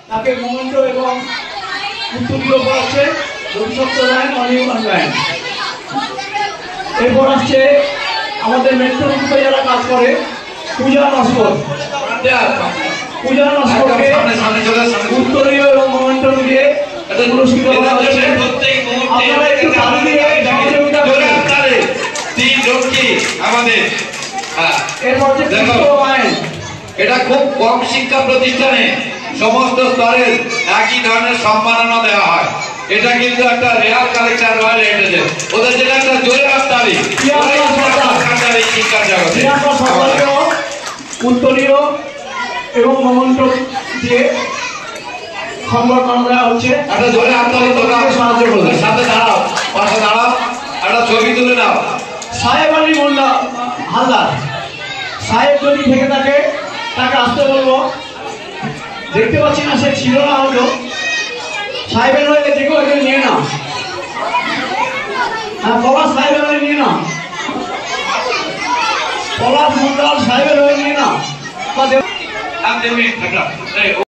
তাকে মোমেন্টো এবং উত্তরীয় পড়াচ্ছে রবিসপ্ত রায় অনির্বাণ রায়। এরপর আসছে আমাদের মেট্রোতে যারা কাজ করে পূজা নস্কর। পূজা নস্করকে উত্তরীয় এবং মোমেন্টো দিয়ে পুরস্কৃত করা হচ্ছে। আপনারা একটু তালি দিয়ে সহযোগিতা করবেন। আমাদের এরপর হচ্ছে আইন। এটা খুব কম শিক্ষা প্রতিষ্ঠানে সমস্ত স্তরের একই ধরনের সম্মাননা দেওয়া হয়। এটা কিন্তু একটা রেয়ার কালেকশন রয়্যাল হেরিটেজের। ওদের জন্য একটা জোরে হাততালি শিক্ষার জগতে। উত্তরীয় এবং মোমেন্টো দিয়ে সম্বর্ধনা দেওয়া হচ্ছে। একটা জোরে হাততালি তোমরা সাহায্য করবে। সাথে দাঁড়াও, পাশে দাঁড়াও, একটা ছবি তুলে নাও। সাহেব আলী মোল্লা হালদার সাহেব যদি থেকে থাকে তাকে আসতে বলবো। দেখতে পাচ্ছি না, সে ছিল না হয়তো। সাহেবের হয়ে দেখো এখানে নিয়ে না। হ্যাঁ, পলাশ সাহেবের হয়ে নিয়ে না। পলাশ মন্ডল সাহেবের হয়ে নিয়ে না।